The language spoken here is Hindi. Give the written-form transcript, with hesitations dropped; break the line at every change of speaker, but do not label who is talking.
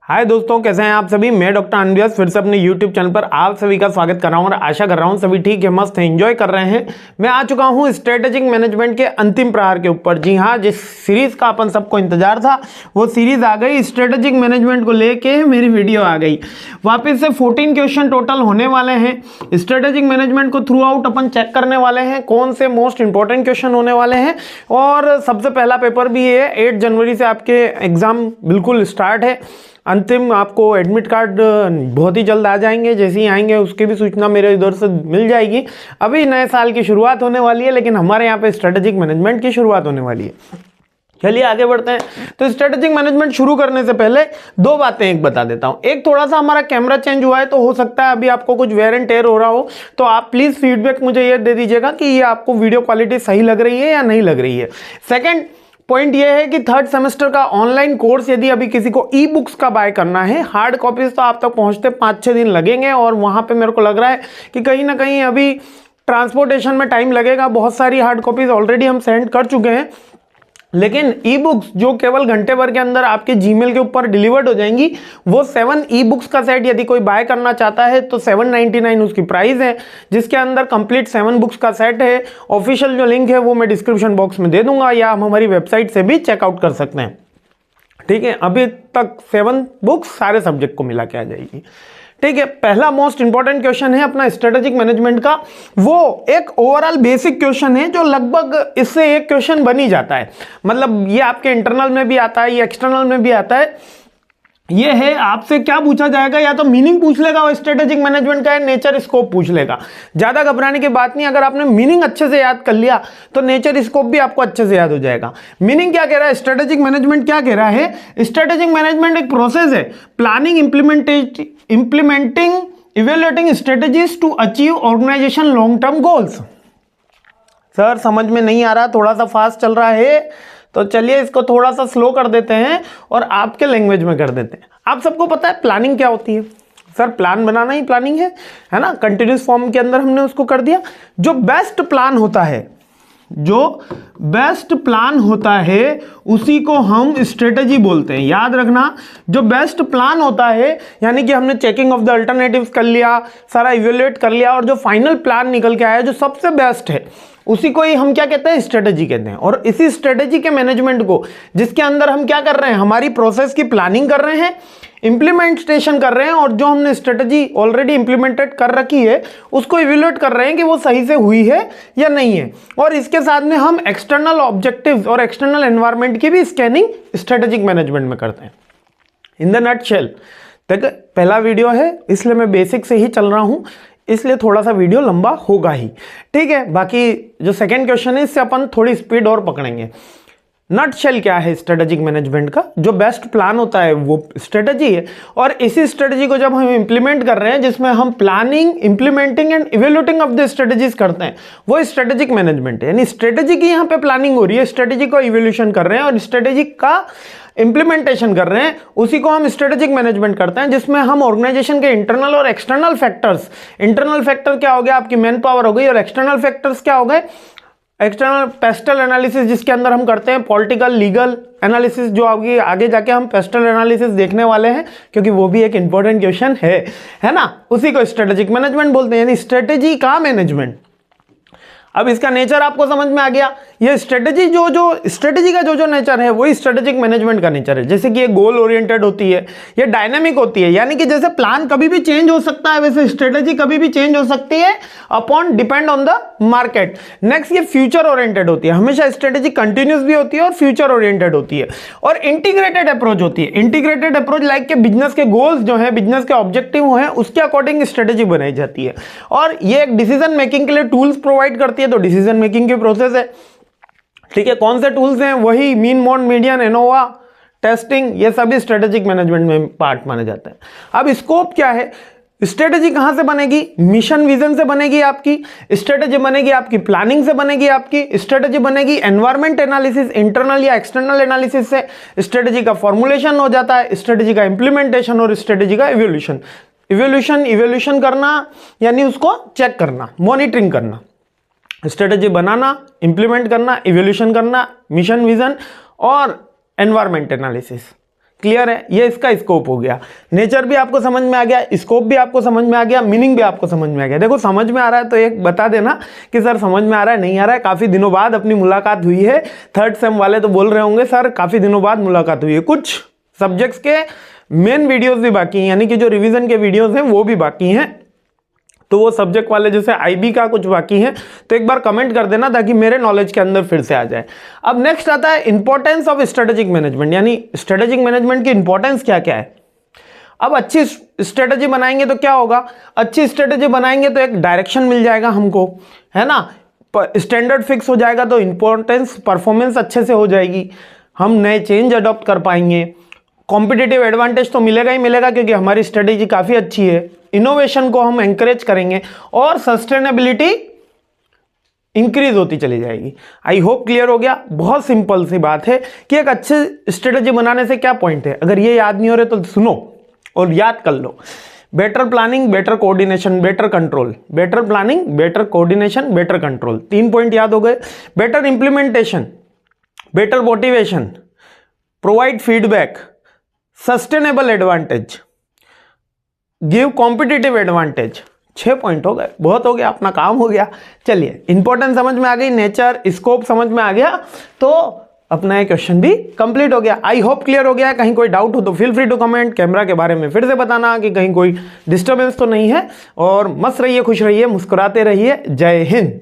हाय दोस्तों, कैसे हैं आप सभी। मैं डॉक्टर अनबियास फिर से अपने YouTube चैनल पर आप सभी का स्वागत कर रहा हूं और आशा कर रहा हूं सभी ठीक है, मस्त है, एंजॉय कर रहे हैं। मैं आ चुका हूं स्ट्रेटेजिक मैनेजमेंट के अंतिम प्रहार के ऊपर। जी हां, जिस सीरीज का अपन सबको इंतजार था वो सीरीज आ गई। स्ट्रेटेजिक मैनेजमेंट को लेके मेरी वीडियो आ गई। वापिस से 14 क्वेश्चन टोटल होने वाले हैं। स्ट्रेटेजिक मैनेजमेंट को थ्रू आउट अपन चेक करने वाले हैं कौन से मोस्ट इंपॉर्टेंट क्वेश्चन होने वाले हैं। और सबसे पहला पेपर भी है, 8 जनवरी से आपके एग्जाम बिल्कुल स्टार्ट है। अंतिम आपको एडमिट कार्ड बहुत ही जल्द आ जाएंगे, जैसे ही आएंगे उसकी भी सूचना मेरे इधर से मिल जाएगी। अभी नए साल की शुरुआत होने वाली है, लेकिन हमारे यहाँ पे स्ट्रेटेजिक मैनेजमेंट की शुरुआत होने वाली है। चलिए आगे बढ़ते हैं। तो स्ट्रेटेजिक मैनेजमेंट शुरू करने से पहले दो बातें एक बता देता हूं। एक, थोड़ा सा हमारा कैमरा चेंज हुआ है, तो हो सकता है अभी आपको कुछ वेयर एंड टेयर हो रहा हो, तो आप प्लीज फीडबैक मुझे ये दे दीजिएगा कि ये आपको वीडियो क्वालिटी सही लग रही है या नहीं लग रही है। सेकेंड पॉइंट ये है कि थर्ड सेमेस्टर का ऑनलाइन कोर्स यदि अभी किसी को ई बुक्स का बाय करना है, हार्ड कॉपीज तो आप तक पहुंचते 5-6 दिन लगेंगे, और वहां पे मेरे को लग रहा है कि कहीं ना कहीं अभी ट्रांसपोर्टेशन में टाइम लगेगा। बहुत सारी हार्ड कॉपीज ऑलरेडी हम सेंड कर चुके हैं, लेकिन ई बुक्स जो केवल घंटे भर के अंदर आपके जीमेल के ऊपर डिलीवर्ड हो जाएंगी, वो 7 ई बुक्स का सेट यदि कोई बाय करना चाहता है तो 799 उसकी प्राइस है, जिसके अंदर कंप्लीट 7 बुक्स का सेट है। ऑफिशियल जो लिंक है वो मैं डिस्क्रिप्शन बॉक्स में दे दूंगा, या आप हमारी वेबसाइट से भी चेकआउट कर सकते हैं। ठीक है, अभी तक 7 बुक्स सारे सब्जेक्ट को मिला के आ जाएगी। ठीक है, पहला मोस्ट इंपॉर्टेंट क्वेश्चन है अपना स्ट्रेटेजिक मैनेजमेंट का। वो एक ओवरऑल बेसिक क्वेश्चन है जो लगभग इससे एक क्वेश्चन बन ही जाता है। मतलब ये आपके इंटरनल में भी आता है, ये एक्सटर्नल में भी आता है। ये है, आपसे क्या पूछा जाएगा, या तो मीनिंग पूछ लेगा वो स्ट्रेटेजिक मैनेजमेंट का, है नेचर स्कोप पूछ लेगा। ज्यादा घबराने की बात नहीं, अगर आपने मीनिंग अच्छे से याद कर लिया तो नेचर स्कोप भी आपको अच्छे से याद हो जाएगा। मीनिंग क्या कह रहा है, स्ट्रेटेजिक मैनेजमेंट क्या कह रहा है। स्ट्रेटेजिक मैनेजमेंट एक प्रोसेस है, planning, implementing, evaluating strategies to achieve organisation long term goals. Sir समझ में नहीं आ रहा, थोड़ा सा फास्ट चल रहा है, तो चलिए इसको थोड़ा सा स्लो कर देते हैं और आपके लैंग्वेज में कर देते हैं। आप सबको पता है प्लानिंग क्या होती है। सर प्लान बनाना ही प्लानिंग है ना। कंटिन्यूस फॉर्म के अंदर हमने उसको कर दिया। जो बेस्ट प्लान होता है, जो बेस्ट प्लान होता है उसी को हम स्ट्रेटेजी बोलते हैं। याद रखना, जो बेस्ट प्लान होता है, यानी कि हमने चेकिंग ऑफ द अल्टरनेटिव्स कर लिया, सारा इवेल्युएट कर लिया, और जो फाइनल प्लान निकल के आया जो सबसे बेस्ट है, उसी को ही हम क्या कहते हैं, स्ट्रेटेजी कहते हैं। और इसी स्ट्रेटेजी के मैनेजमेंट को, जिसके अंदर हम क्या कर रहे हैं, हमारी प्रोसेस की प्लानिंग कर रहे हैं, इंप्लीमेंटेशन कर रहे हैं, और जो हमने स्ट्रेटेजी ऑलरेडी इंप्लीमेंटेड कर रखी है उसको इवेल्युएट कर रहे हैं कि वो सही से हुई है या नहीं है। और इसके साथ में हम एक्सटर्नल ऑब्जेक्टिव्स और एक्सटर्नल एनवायरनमेंट की भी स्कैनिंग स्ट्रेटेजिक मैनेजमेंट में करते हैं। इन द नटशेल, देखो पहला वीडियो है इसलिए मैं बेसिक से ही चल रहा हूं, इसलिए थोड़ा सा वीडियो लंबा होगा ही। ठीक है, बाकी जो सेकंड क्वेश्चन है इससे अपन थोड़ी स्पीड और पकड़ेंगे। नटशेल क्या है स्ट्रेटेजिक मैनेजमेंट का, जो बेस्ट प्लान होता है वो स्ट्रेटेजी है, और इसी स्ट्रेटेजी को जब हम इंप्लीमेंट कर रहे हैं, जिसमें हम planning, implementing and evaluating of the strategies करते हैं, वो स्ट्रेटेजिक मैनेजमेंट है। यानी स्ट्रेटेजी की यहाँ पे प्लानिंग हो रही है, स्ट्रेटेजी को इवोल्यूशन कर रहे हैं और स्ट्रेटेजी का इंप्लीमेंटेशन कर रहे हैं, उसी को हम स्ट्रेटेजिक मैनेजमेंट करते हैं, जिसमें हम ऑर्गेनाइजेशन के इंटरनल और एक्सटर्नल फैक्टर्स, इंटरनल फैक्टर क्या हो गया, आपकी मैन पावर हो गई, और एक्सटर्नल फैक्टर्स क्या हो गए, एक्सटर्नल पेस्टल एनालिसिस, जिसके अंदर हम करते हैं पॉलिटिकल लीगल एनालिसिस, जो आगे जाके हम पेस्टल एनालिसिस देखने वाले हैं, क्योंकि वो भी एक इंपॉर्टेंट क्वेश्चन है ना। उसी को स्ट्रेटेजिक मैनेजमेंट बोलते हैं, यानी स्ट्रेटेजी का मैनेजमेंट। अब इसका नेचर आपको समझ में आ गया। ये स्ट्रेटेजी स्ट्रेटेजी का जो नेचर है वही स्ट्रेटेजिक मैनेजमेंट का नेचर है। जैसे कि ये गोल ओरिएंटेड होती है, ये डायनामिक होती है, यानी कि जैसे प्लान कभी भी चेंज हो सकता है, वैसे स्ट्रेटेजी कभी भी चेंज हो सकती है upon depend on the market. Next, ये फ्यूचर ओरिएंटेड होती है, हमेशा स्ट्रेटेजी कंटिन्यूस भी होती है और फ्यूचर ओरिएंटेड होती है, और इंटीग्रेटेड अप्रोच होती है। इंटीग्रेटेड अप्रोच लाइक के बिजनेस के गोल्स जो है, बिजनेस के ऑब्जेक्टिव हैं, उसके अकॉर्डिंग स्ट्रेटेजी बनाई जाती है, और ये एक डिसीजन मेकिंग के लिए टूल्स प्रोवाइड करती है। तो डिसीजन मेकिंग की प्रोसेस है। ठीक है, कौन से टूल्स हैं, वही mean, mode, median, ANOVA, testing, ये सभी स्ट्रेटेजिक मैनेजमेंट में पार्ट माने जाते हैं। अब स्कोप क्या है, स्ट्रेटेजी कहां से बनेगी, मिशन विजन से बनेगी आपकी, स्ट्रेटेजी बनेगी आपकी प्लानिंग से बनेगी, आपकी स्ट्रेटेजी बनेगी एनवायरमेंट एनालिसिस, इंटरनल या एक्सटर्नल एनालिसिस से, स्ट्रेटेजी का फॉर्मुलेशन हो जाता है, स्ट्रेटेजी का इंप्लीमेंटेशन और स्ट्रेटेजी का इवोल्यूशन करना, यानी उसको चेक करना, मॉनिटरिंग करना, स्ट्रेटेजी बनाना, इंप्लीमेंट करना, इवोल्यूशन करना, मिशन विजन और एनवायरमेंट एनालिसिस। क्लियर है, ये इसका स्कोप हो गया। नेचर भी आपको समझ में आ गया, स्कोप भी आपको समझ में आ गया, मीनिंग भी आपको समझ में आ गया। देखो समझ में आ रहा है तो एक बता देना कि सर समझ में आ रहा है, नहीं आ रहा है। काफ़ी दिनों बाद अपनी मुलाकात हुई है, थर्ड सेम वाले तो बोल रहे होंगे सर काफ़ी दिनों बाद मुलाकात हुई है। कुछ सब्जेक्ट्स के मेन वीडियोज़ भी बाकी हैं, यानी कि जो रिविज़न के वीडियोज़ हैं वो भी बाकी हैं, तो वो सब्जेक्ट वाले जैसे आईबी का कुछ बाकी है तो एक बार कमेंट कर देना ताकि मेरे नॉलेज के अंदर फिर से आ जाए। अब नेक्स्ट आता है इंपॉर्टेंस ऑफ स्ट्रेटेजिक मैनेजमेंट, यानी स्ट्रेटेजिक मैनेजमेंट की इंपॉर्टेंस क्या क्या है। अब अच्छी स्ट्रेटेजी बनाएंगे तो क्या होगा, अच्छी स्ट्रेटेजी बनाएंगे तो एक डायरेक्शन मिल जाएगा हमको, है ना, स्टैंडर्ड फिक्स हो जाएगा तो इंपॉर्टेंस परफॉर्मेंस अच्छे से हो जाएगी, हम नए चेंज अडॉप्ट कर पाएंगे, कॉम्पिटिटिव एडवांटेज तो मिलेगा ही मिलेगा क्योंकि हमारी स्ट्रेटेजी काफ़ी अच्छी है, इनोवेशन को हम एंकरेज करेंगे और सस्टेनेबिलिटी इंक्रीज होती चली जाएगी। आई होप क्लियर हो गया। बहुत सिंपल सी बात है कि एक अच्छी स्ट्रेटेजी बनाने से क्या पॉइंट है, अगर ये याद नहीं हो रहे तो सुनो और याद कर लो। Better planning, better coordination, better control. Better planning, better coordination, better control, 3 point याद हो गए। Better implementation, better motivation, provide feedback, sustainable advantage, give competitive advantage. 6 point हो गए, बहुत हो गया, अपना काम हो गया। चलिए इंपॉर्टेंस समझ में आ गई, नेचर स्कोप समझ में आ गया, तो अपना ये क्वेश्चन भी कंप्लीट हो गया। आई होप क्लियर हो गया। कहीं कोई डाउट हो तो feel free to comment. Camera के बारे में फिर से बताना कि कहीं कोई डिस्टर्बेंस तो नहीं है, और मस्त रहिए, खुश रहिए, मुस्कुराते रहिए। जय हिंद।